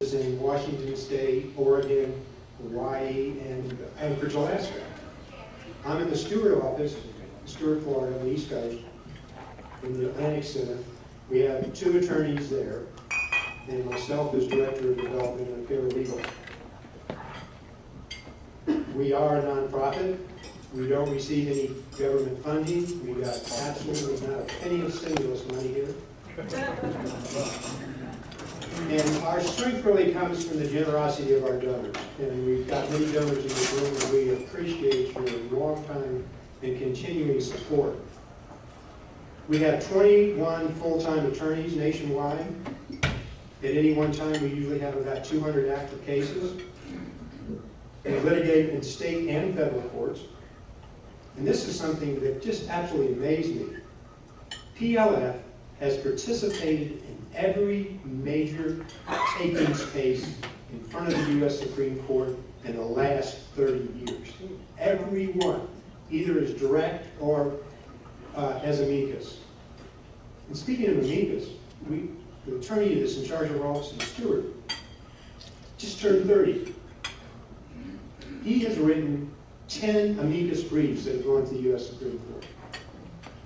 in Washington State, Oregon, Hawaii, and Anchorage, Alaska. I'm in the Stewart office, Stewart, Florida, on the East Coast, in the Atlantic Center. We have 2 attorneys there, and myself as Director of Development and Paralegal. We are a nonprofit. We don't receive any government funding. We got absolutely not a penny of stimulus money here. And our strength really comes from the generosity of our donors. And we've got many donors in this room, and we appreciate your long time and continuing support. We have 21 full-time attorneys nationwide. At any one time, we usually have about 200 active cases. We litigate in state and federal courts. And this is something that just absolutely amazed me. PLF has participated in every major takings case in front of the U.S. Supreme Court in the last 30 years. Every one, either as direct or as amicus. And speaking of amicus, the attorney that's in charge of our office in Stewart just turned 30. He has written 10 amicus briefs that have gone to the U.S. Supreme Court.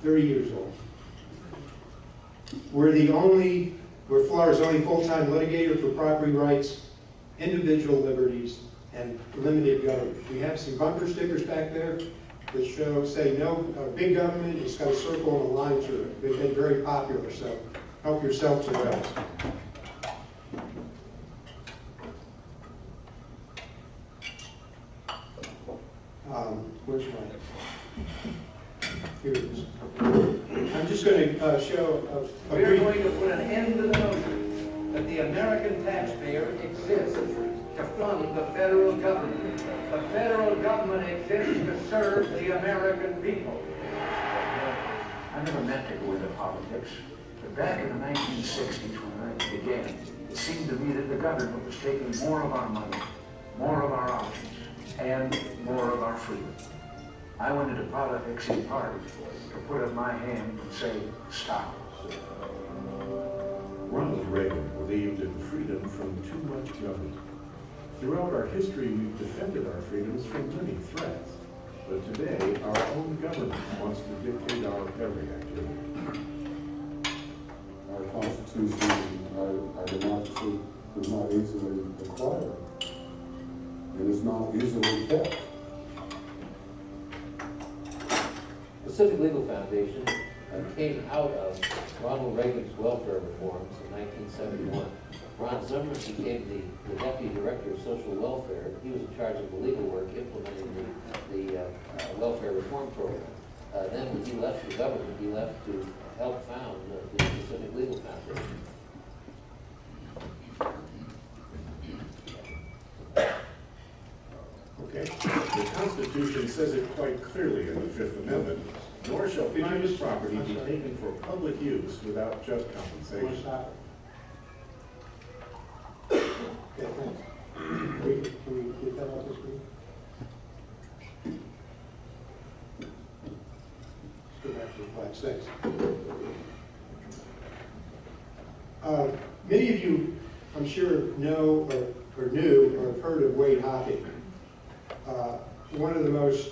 30 years old. We're Florida's only full-time litigator for property rights, individual liberties, and limited government. We have some bumper stickers back there that say no big government. It's got a circle and a line through it. They've been very popular, so help yourself to those. Where's my? Here it is. I'm just going to show a We're going to put an end to the notion that the American taxpayer exists to fund the federal government. The federal government exists to serve the American people. I never meant to go into politics, but back in the 1960s when I began, it seemed to me that the government was taking more of our money, more of our options, and more of our freedom. I went into politics in part to put up my hand and say, stop. Ronald Reagan believed in freedom from too much government. Throughout our history, we've defended our freedoms from many threats. But today, our own government wants to dictate our every activity. Our Constitution, our democracy is not easily acquired. And it's not easily kept. The Civic Legal Foundation came out of Ronald Reagan's welfare reforms in 1971. Ron Zimmer became the Deputy Director of Social Welfare. He was in charge of the legal work implementing the welfare reform program. Then when he left the government, he left to help found the Civic Legal Foundation. Okay. The Constitution says it quite clearly in the Fifth Amendment, nor shall private property be taken for public use without just compensation. Okay, thanks. Can we get that off the screen? Let's go back to slide 6. Many of you, I'm sure, know or knew or have heard of Wade Hopping. One of the most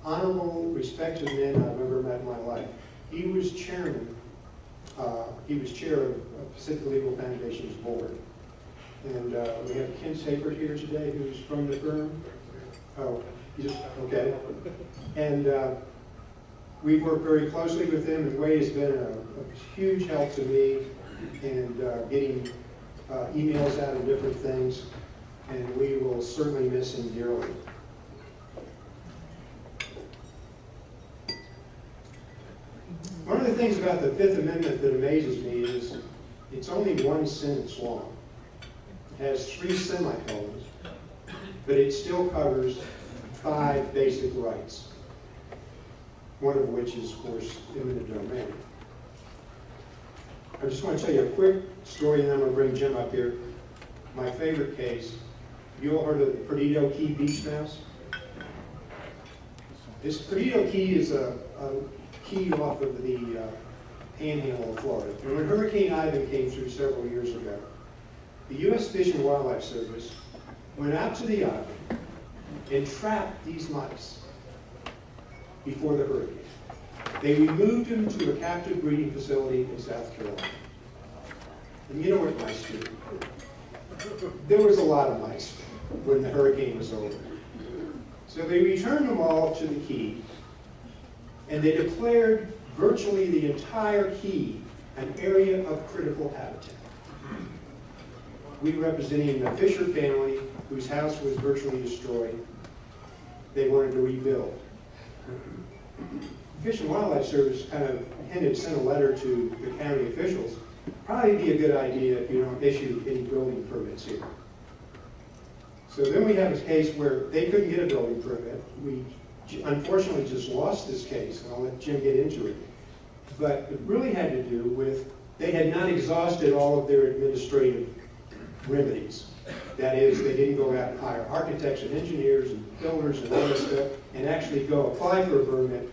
honorable, respected men I've ever met in my life. He was chair of Pacific Legal Foundation's board. And we have Ken Sapert here today, who's from the firm. Oh, okay. And we've worked very closely with him, and Wade has been a huge help to me in getting emails out of different things, and we will certainly miss him dearly. One of the things about the Fifth Amendment that amazes me is it's only one sentence long. It has 3 semicolons, but it still covers 5 basic rights, one of which is, of course, eminent domain. I just want to tell you a quick story, and then I'm going to bring Jim up here. My favorite case, you all heard of the Perdido Key beach mouse? This Perdido Key is a key off of the panhandle of Florida. And when Hurricane Ivan came through several years ago, the U.S. Fish and Wildlife Service went out to the island and trapped these mice before the hurricane. They removed them to a captive breeding facility in South Carolina. And you know what mice do? There was a lot of mice when the hurricane was over. So they returned them all to the Key, and they declared virtually the entire Key an area of critical habitat. We representing the Fisher family, whose house was virtually destroyed. They wanted to rebuild. Fish and Wildlife Service kind of sent a letter to the county officials. Probably be a good idea if you don't issue any building permits here. So then we have a case where they couldn't get a building permit. We unfortunately just lost this case, and I'll let Jim get into it. But it really had to do with they had not exhausted all of their administrative remedies. That is, they didn't go out and hire architects and engineers and builders and all this stuff and actually go apply for a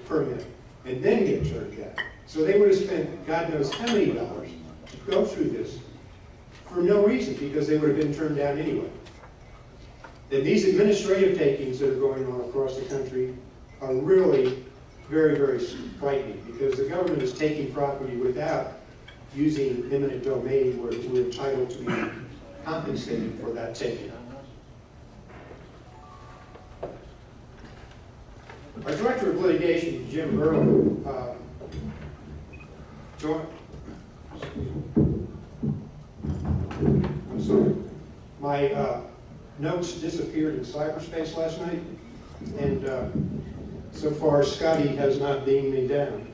permit and then get turned down. So they would have spent God knows how many dollars to go through this for no reason, because they would have been turned down anyway. And these administrative takings that are going on across the country are really very, very frightening, because the government is taking property without using eminent domain where we're entitled to be compensated for that taking. Our Director of Litigation, Jim Berlin, I'm sorry. My notes disappeared in cyberspace last night, and so far Scotty has not beamed me down.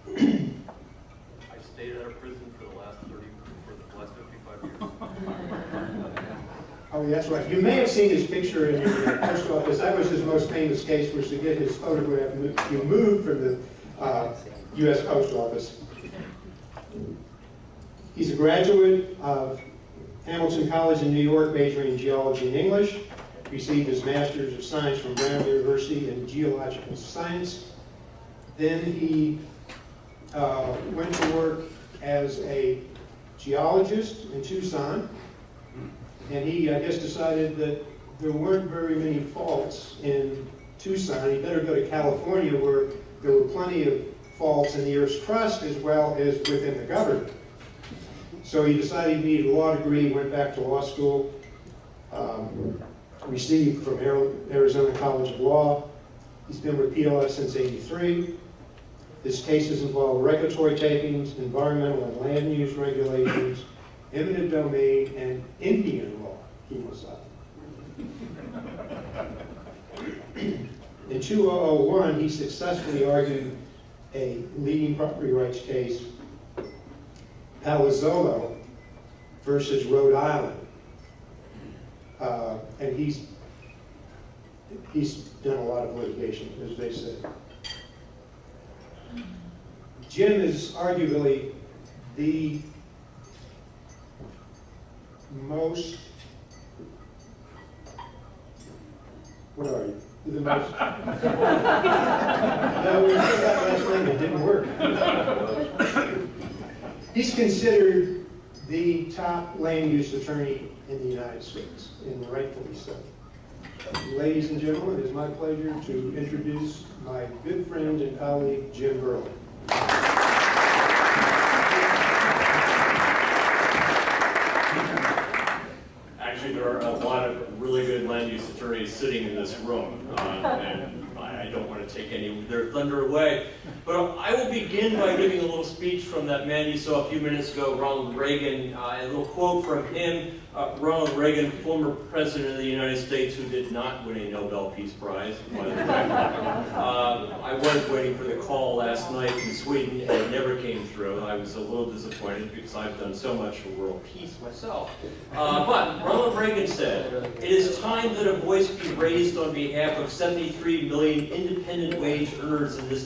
I stayed out of prison for the last 55 years. Oh, that's right. You may have seen his picture in the post office. That was his most famous case, was to get his photograph removed from the U.S. Post Office. He's a graduate of Hamilton College in New York, majoring in geology and English. Received his Master's of Science from Brown University in Geological Science. Then he went to work as a geologist in Tucson. And he, I guess, decided that there weren't very many faults in Tucson. He better go to California, where there were plenty of faults in the Earth's crust as well as within the government. So he decided he needed a law degree, went back to law school, received from Arizona College of Law. He's been with PLF since '83. His cases involve regulatory takings, environmental and land use regulations, eminent domain, and Indian law, he was up. In 2001, he successfully argued a leading property rights case, Palazzolo versus Rhode Island. And he's done a lot of litigation, as they say. Jim is arguably the most, what are you? The most, no, we said that last night, it didn't work. He's considered the top land use attorney in the United States, and rightfully so. Ladies and gentlemen, it is my pleasure to introduce my good friend and colleague, Jim Berlin. Actually, there are a lot of really good land use attorneys sitting in this room, and I don't want to take any of their thunder away. But I will begin by giving a little speech from that man you saw a few minutes ago, Ronald Reagan, a little quote from him. Ronald Reagan, former president of the United States, who did not win a Nobel Peace Prize, by the way. I was waiting for the call last night from Sweden, and it never came through. I was a little disappointed because I've done so much for world peace myself. But Ronald Reagan said, "It is time that a voice be raised on behalf of 73 million independent wage earners in this